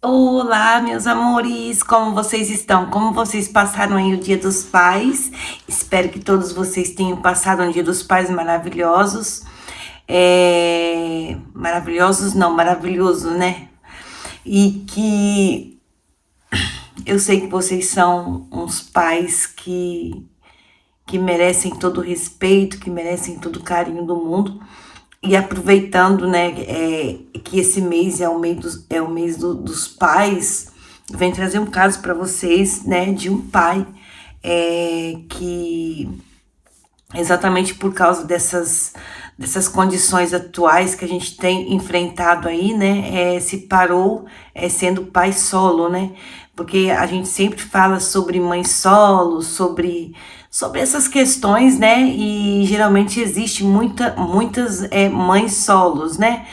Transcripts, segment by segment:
Olá, meus amores, como vocês estão? Como vocês passaram aí o Dia dos Pais? Espero que todos vocês tenham passado um Dia dos Pais maravilhosos. Maravilhosos não, maravilhoso, né? E que eu sei que vocês são uns pais que merecem todo o respeito, que merecem todo o carinho do mundo. E aproveitando, né, que esse mês é o mês dos pais, vem trazer um caso para vocês, né, de um pai que exatamente por causa dessas condições atuais que a gente tem enfrentado aí, né, se parou sendo pai solo, né, porque a gente sempre fala sobre mãe solo, sobre essas questões, né, e geralmente existe muitas mães solos, né,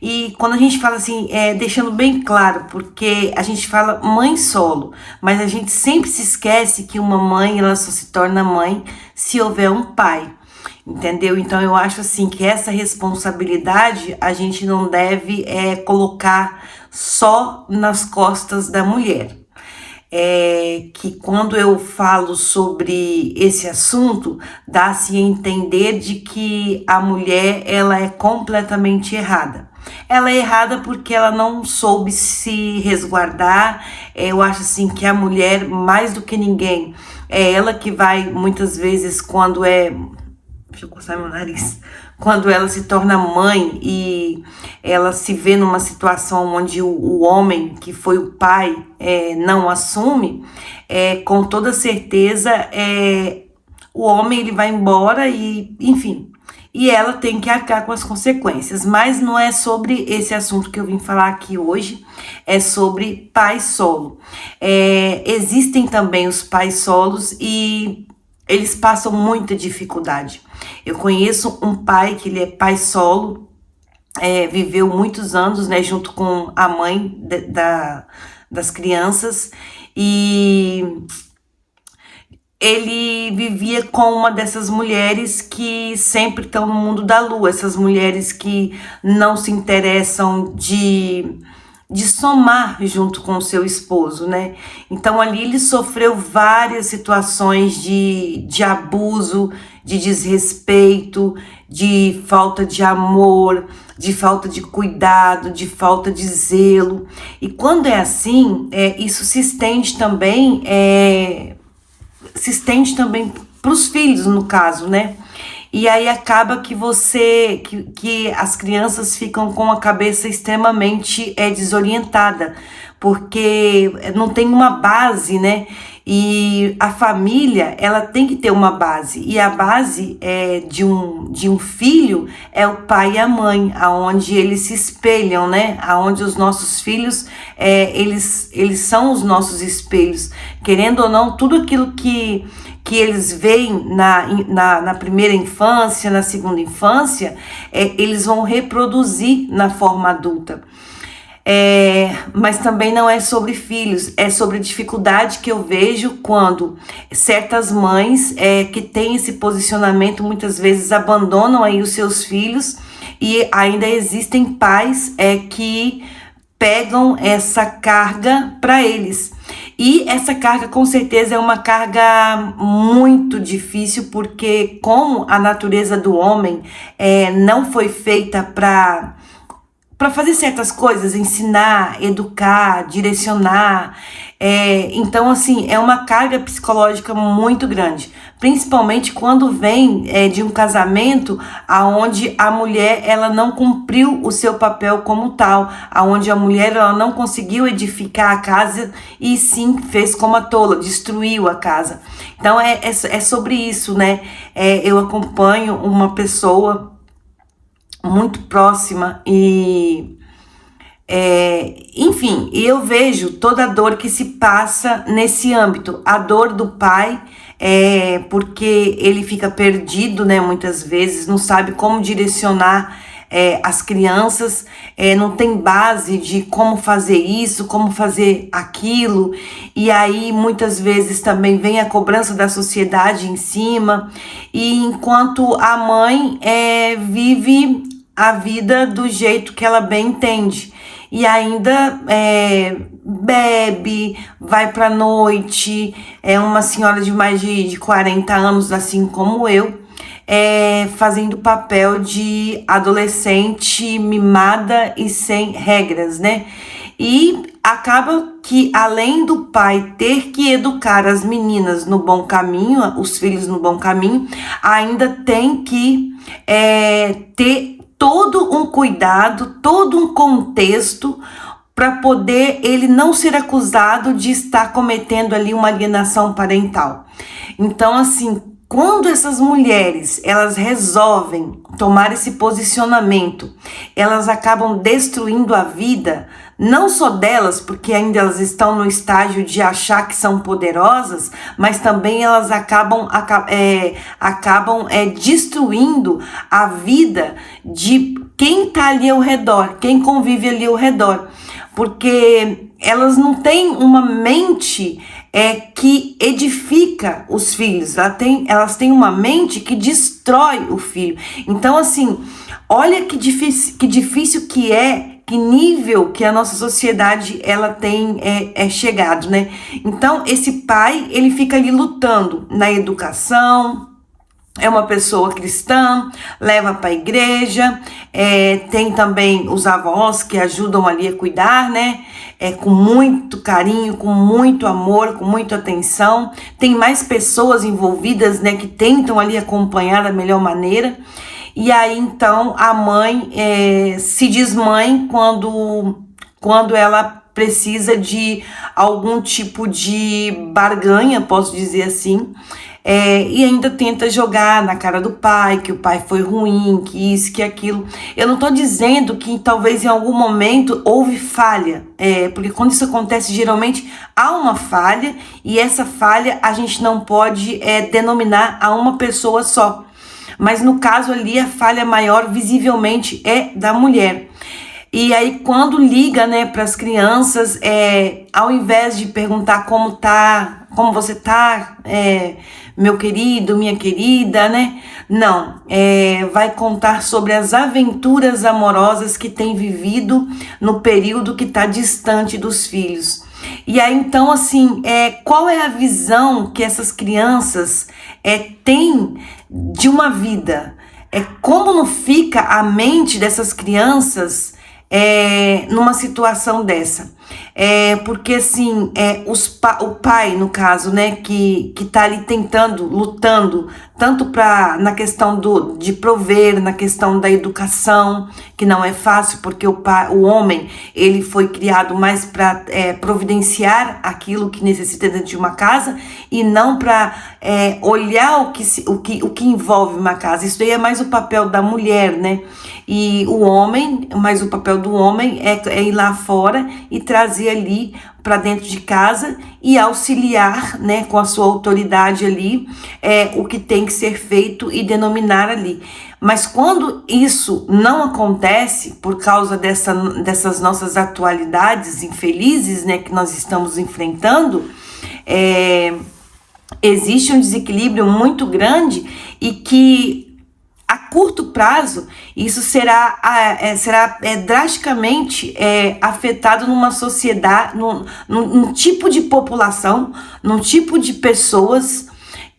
e quando a gente fala assim, deixando bem claro, porque a gente fala mãe solo, mas a gente sempre se esquece que uma mãe, ela só se torna mãe se houver um pai, entendeu? Então eu acho assim que essa responsabilidade a gente não deve colocar só nas costas da mulher. Que quando eu falo sobre esse assunto, dá-se a entender de que a mulher ela é completamente errada. Ela é errada porque ela não soube se resguardar. Eu acho assim que a mulher, mais do que ninguém, é ela que vai muitas vezes deixa eu coçar meu nariz. Quando ela se torna mãe e ela se vê numa situação onde o homem, que foi o pai, não assume, com toda certeza o homem ele vai embora e, enfim, e ela tem que arcar com as consequências. Mas não é sobre esse assunto que eu vim falar aqui hoje, é sobre pai solo. Existem também os pais solos e eles passam muita dificuldade. Eu conheço um pai que ele é pai solo, viveu muitos anos, né, junto com a mãe das crianças, e ele vivia com uma dessas mulheres que sempre estão no mundo da lua, essas mulheres que não se interessam de somar junto com o seu esposo, né? Então ali ele sofreu várias situações de abuso, de desrespeito, de falta de amor, de falta de cuidado, de falta de zelo. E quando é assim, isso se estende também para os filhos, no caso, né? E aí acaba que as crianças ficam com a cabeça extremamente desorientada, porque não tem uma base, né? E a família, ela tem que ter uma base. E a base de um filho é o pai e a mãe, aonde eles se espelham, né? Aonde os nossos filhos, eles são os nossos espelhos. Querendo ou não, tudo aquilo que eles veem na primeira infância, na segunda infância, eles vão reproduzir na forma adulta. Mas também não é sobre filhos, é sobre a dificuldade que eu vejo quando certas mães que têm esse posicionamento muitas vezes abandonam aí os seus filhos, e ainda existem pais que pegam essa carga para eles. E essa carga com certeza é uma carga muito difícil, porque como a natureza do homem não foi feita para fazer certas coisas, ensinar, educar, direcionar. Então, assim, é uma carga psicológica muito grande, principalmente quando vem de um casamento aonde a mulher ela não cumpriu o seu papel como tal, aonde a mulher ela não conseguiu edificar a casa e sim fez como a tola, destruiu a casa. Então, é sobre isso, né? Eu acompanho uma pessoa muito próxima e enfim, eu vejo toda a dor que se passa nesse âmbito, a dor do pai porque ele fica perdido, né, muitas vezes, não sabe como direcionar as crianças, não tem base de como fazer isso, como fazer aquilo, e aí muitas vezes também vem a cobrança da sociedade em cima, e enquanto a mãe vive a vida do jeito que ela bem entende. e ainda bebe, vai pra noite, é uma senhora de mais de 40 anos, assim como eu, fazendo papel de adolescente mimada e sem regras, né? E acaba que, além do pai ter que educar as meninas no bom caminho, os filhos no bom caminho, ainda tem que ter todo um cuidado, todo um contexto para poder ele não ser acusado de estar cometendo ali uma alienação parental. Então, assim, quando essas mulheres, elas resolvem tomar esse posicionamento, elas acabam destruindo a vida, não só delas, porque ainda elas estão no estágio de achar que são poderosas, mas também elas acabam destruindo a vida de quem está ali ao redor, quem convive ali ao redor, porque elas não têm uma mente que edifica os filhos, elas têm uma mente que destrói o filho. Então, assim, olha que difícil que é, que nível que a nossa sociedade ela tem chegado, né? Então, esse pai, ele fica ali lutando na educação, é uma pessoa cristã, leva para a igreja, tem também os avós que ajudam ali a cuidar, né? Com muito carinho, com muito amor, com muita atenção. Tem mais pessoas envolvidas, né? Que tentam ali acompanhar da melhor maneira. E aí, então, a mãe se diz mãe quando ela precisa de algum tipo de barganha, posso dizer assim, e ainda tenta jogar na cara do pai, que o pai foi ruim, que isso, que aquilo. Eu não tô dizendo que talvez em algum momento houve falha, porque quando isso acontece, geralmente há uma falha, e essa falha a gente não pode denominar a uma pessoa só. Mas no caso ali, a falha maior visivelmente é da mulher. E aí, quando liga, né, para as crianças, ao invés de perguntar como você tá, meu querido, minha querida, né? Não, vai contar sobre as aventuras amorosas que tem vivido no período que está distante dos filhos. E aí, então, assim, qual é a visão que essas crianças têm de uma vida? Como não fica a mente dessas crianças numa situação dessa? Porque assim, o pai, no caso, né, que tá ali tentando, lutando, tanto na questão de prover, na questão da educação, que não é fácil, porque o homem, ele foi criado mais para providenciar aquilo que necessita dentro de uma casa, e não para olhar o que envolve uma casa. Isso daí é mais o papel da mulher, né? E o homem, mas o papel do homem é ir lá fora e trazer ali para dentro de casa e auxiliar, né, com a sua autoridade ali, o que tem que ser feito e denominar ali. Mas quando isso não acontece, por causa dessas nossas atualidades infelizes, né, que nós estamos enfrentando, existe um desequilíbrio muito grande, e que a curto prazo isso será drasticamente afetado numa sociedade, num tipo de população, num tipo de pessoas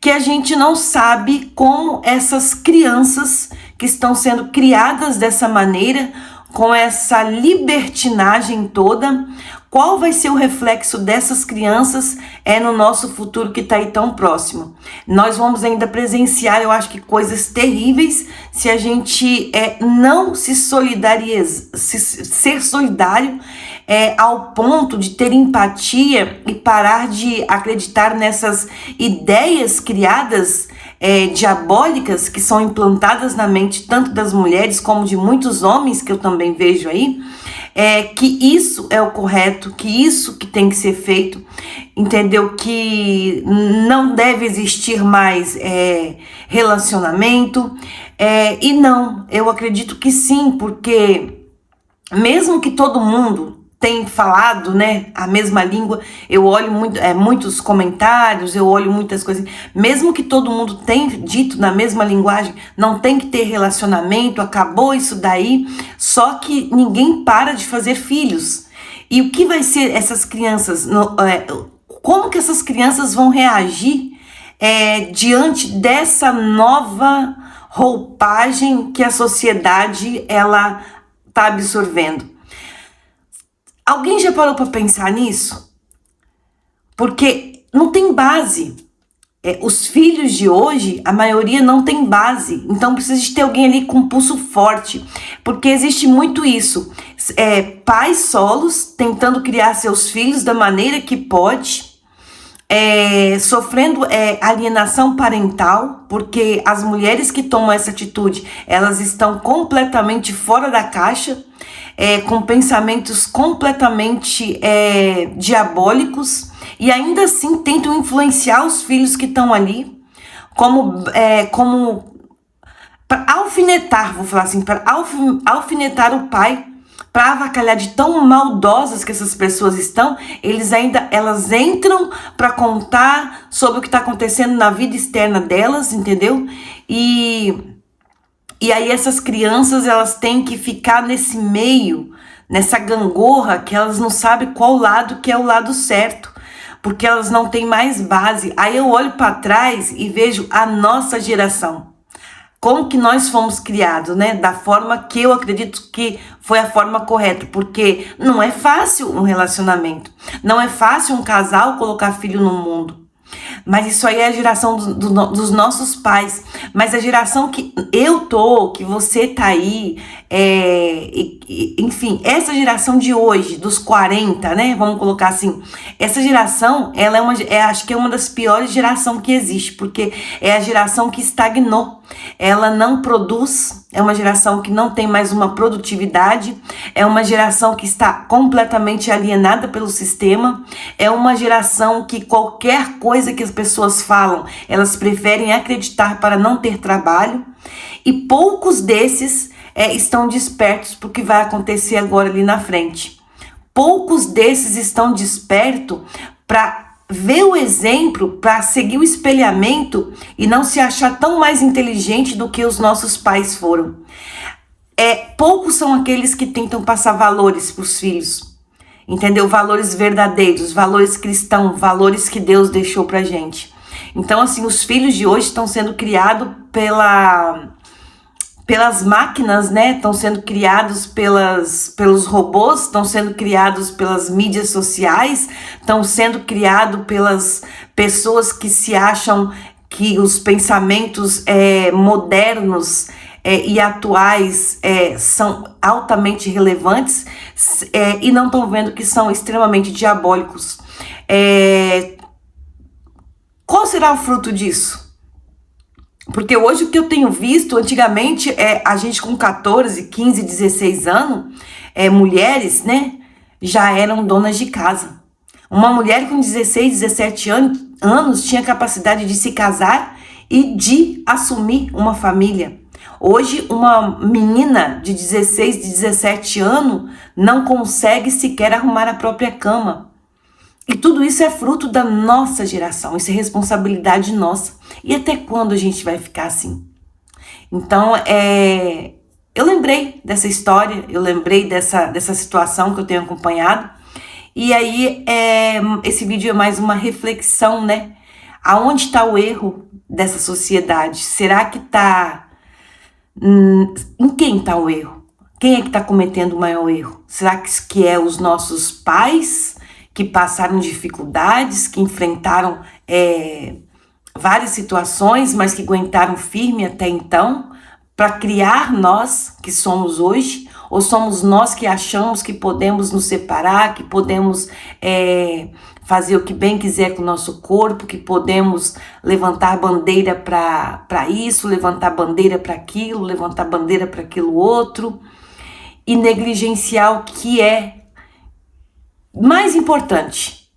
que a gente não sabe como essas crianças que estão sendo criadas dessa maneira, com essa libertinagem toda, qual vai ser o reflexo dessas crianças no nosso futuro que está aí tão próximo. Nós vamos ainda presenciar, eu acho que coisas terríveis, se a gente não ser solidário ao ponto de ter empatia e parar de acreditar nessas ideias criadas diabólicas que são implantadas na mente tanto das mulheres como de muitos homens, que eu também vejo aí, que isso é o correto, que isso que tem que ser feito, entendeu? Que não deve existir mais relacionamento, e não, eu acredito que sim, porque mesmo que todo mundo tem falado, né, a mesma língua. Eu olho muitos comentários, eu olho muitas coisas. Mesmo que todo mundo tenha dito na mesma linguagem, não tem que ter relacionamento, acabou isso daí. Só que ninguém para de fazer filhos. E o que vai ser essas crianças? Como que essas crianças vão reagir diante dessa nova roupagem que a sociedade ela está absorvendo? Alguém já parou para pensar nisso? Porque não tem base. Os filhos de hoje, a maioria não tem base. Então precisa de ter alguém ali com pulso forte. Porque existe muito isso. Pais solos tentando criar seus filhos da maneira que pode. Sofrendo alienação parental, porque as mulheres que tomam essa atitude, elas estão completamente fora da caixa, com pensamentos completamente diabólicos, e ainda assim tentam influenciar os filhos que estão ali, como para alfinetar, vou falar assim, para alfinetar o pai, para avacalhar de tão maldosas que essas pessoas estão. Elas entram para contar sobre o que está acontecendo na vida externa delas, entendeu? E aí essas crianças, elas têm que ficar nesse meio, nessa gangorra, que elas não sabem qual lado que é o lado certo, porque elas não têm mais base. Aí eu olho para trás e vejo a nossa geração. Como que nós fomos criados, né? Da forma que eu acredito que foi a forma correta. Porque não é fácil um relacionamento. Não é fácil um casal colocar filho no mundo. Mas isso aí é a geração dos nossos pais. Mas a geração que eu tô, que você tá aí, enfim, essa geração de hoje, dos 40, né? Vamos colocar assim. Essa geração, ela acho que é uma das piores gerações que existe, porque é a geração que estagnou. Ela não produz, é uma geração que não tem mais uma produtividade, é uma geração que está completamente alienada pelo sistema, é uma geração que qualquer coisa que as pessoas falam, elas preferem acreditar para não ter trabalho, e poucos desses estão despertos para o que vai acontecer agora ali na frente. Poucos desses estão despertos para ver o exemplo, para seguir o espelhamento e não se achar tão mais inteligente do que os nossos pais foram. Poucos são aqueles que tentam passar valores para os filhos, entendeu? Valores verdadeiros, valores cristãos, valores que Deus deixou pra gente. Então, assim, os filhos de hoje estão sendo criados pelas máquinas, né? Estão sendo criados pelos robôs, estão sendo criados pelas mídias sociais, estão sendo criados pelas pessoas que se acham que os pensamentos modernos e atuais são altamente relevantes e não estão vendo que são extremamente diabólicos. Qual será o fruto disso? Porque hoje o que eu tenho visto, antigamente, a gente com 14, 15, 16 anos, mulheres, né, já eram donas de casa. Uma mulher com 16, 17 anos tinha capacidade de se casar e de assumir uma família. Hoje, uma menina de 16, 17 anos não consegue sequer arrumar a própria cama. E tudo isso é fruto da nossa geração, isso é responsabilidade nossa. E até quando a gente vai ficar assim? Então, eu lembrei dessa história, eu lembrei dessa situação que eu tenho acompanhado. E aí, esse vídeo é mais uma reflexão, né? Aonde está o erro dessa sociedade? Será que está... em quem está o erro? Quem é que está cometendo o maior erro? Será que é os nossos pais que passaram dificuldades, que enfrentaram várias situações, mas que aguentaram firme até então, para criar nós que somos hoje? Ou somos nós que achamos que podemos nos separar, que podemos fazer o que bem quiser com o nosso corpo, que podemos levantar bandeira para isso, levantar bandeira para aquilo, levantar bandeira para aquilo outro, e negligenciar o que é mais importante,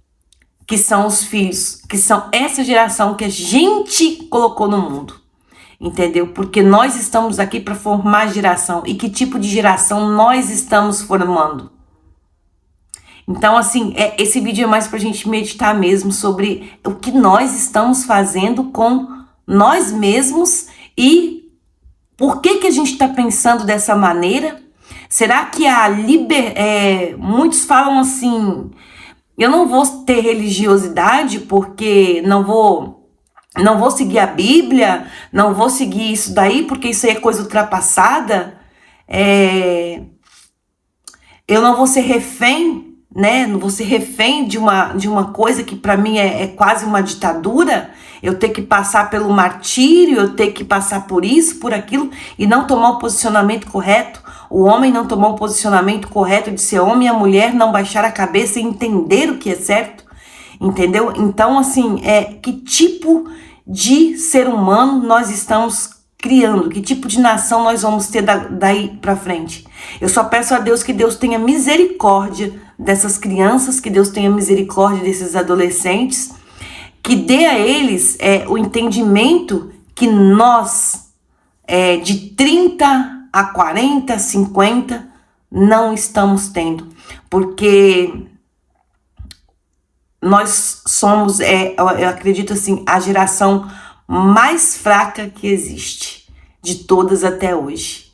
que são os filhos, que são essa geração que a gente colocou no mundo, entendeu? Porque nós estamos aqui para formar geração. E que tipo de geração nós estamos formando? Então, assim, esse vídeo é mais pra gente meditar mesmo sobre o que nós estamos fazendo com nós mesmos e por que a gente está pensando dessa maneira. Será que muitos falam assim, eu não vou ter religiosidade porque não vou seguir a Bíblia, não vou seguir isso daí porque isso aí é coisa ultrapassada. Eu não vou ser refém, né? Não vou ser refém de uma coisa que para mim é quase uma ditadura. Eu ter que passar pelo martírio, eu ter que passar por isso, por aquilo, e não tomar o posicionamento correto. O homem não tomar o posicionamento correto de ser homem, e a mulher não baixar a cabeça e entender o que é certo. Entendeu? Então, assim, que tipo de ser humano nós estamos criando? Que tipo de nação nós vamos ter daí pra frente? Eu só peço a Deus que Deus tenha misericórdia dessas crianças, que Deus tenha misericórdia desses adolescentes, que dê a eles o entendimento que nós, de 30 a 40, 50, não estamos tendo. Porque nós somos, eu acredito assim, a geração mais fraca que existe, de todas até hoje.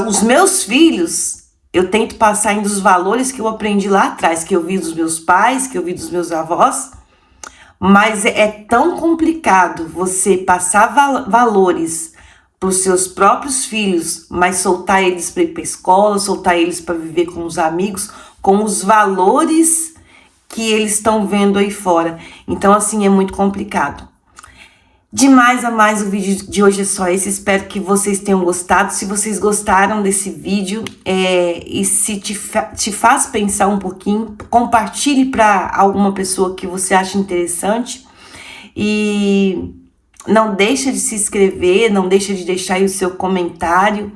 Os meus filhos, eu tento passar ainda os valores que eu aprendi lá atrás, que eu vi dos meus pais, que eu vi dos meus avós, mas é tão complicado você passar valores para os seus próprios filhos, mas soltar eles para ir para a escola, soltar eles para viver com os amigos, com os valores que eles estão vendo aí fora. Então, assim, é muito complicado. De mais a mais, o vídeo de hoje é só esse. Espero que vocês tenham gostado. Se vocês gostaram desse vídeo e se te faz pensar um pouquinho, compartilhe para alguma pessoa que você acha interessante. E não deixa de se inscrever, não deixa de deixar aí o seu comentário.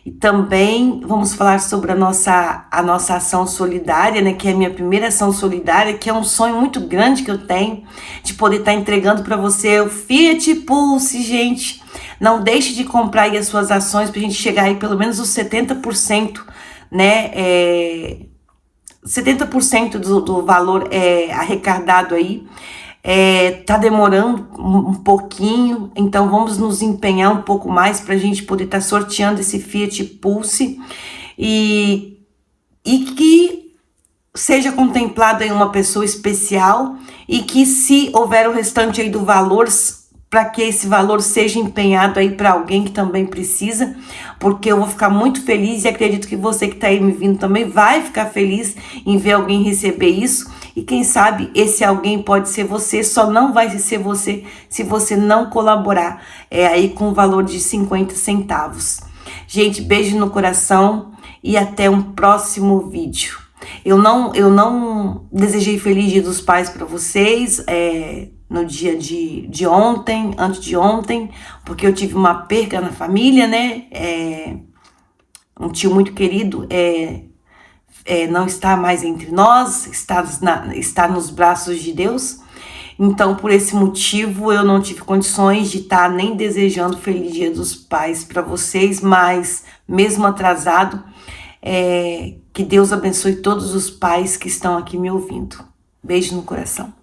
E também vamos falar sobre a nossa ação solidária, né? Que é a minha primeira ação solidária, que é um sonho muito grande que eu tenho, de poder estar entregando para você o Fiat Pulse, gente. Não deixe de comprar aí as suas ações pra gente chegar aí pelo menos os 70%, né? 70% do valor arrecadado aí. Tá demorando um pouquinho, então vamos nos empenhar um pouco mais para a gente poder estar sorteando esse Fiat Pulse e que seja contemplado aí uma pessoa especial e que, se houver o restante aí do valor, para que esse valor seja empenhado aí para alguém que também precisa, porque eu vou ficar muito feliz e acredito que você que está aí me vindo também vai ficar feliz em ver alguém receber isso. E quem sabe esse alguém pode ser você, só não vai ser você se você não colaborar aí com o valor de 50 centavos. Gente, beijo no coração e até um próximo vídeo. Eu não desejei Feliz Dia dos Pais para vocês no dia de ontem, antes de ontem, porque eu tive uma perca na família, né? Um tio muito querido não está mais entre nós, está nos braços de Deus. Então, por esse motivo, eu não tive condições de estar nem desejando Feliz Dia dos Pais para vocês, mas mesmo atrasado, que Deus abençoe todos os pais que estão aqui me ouvindo. Beijo no coração.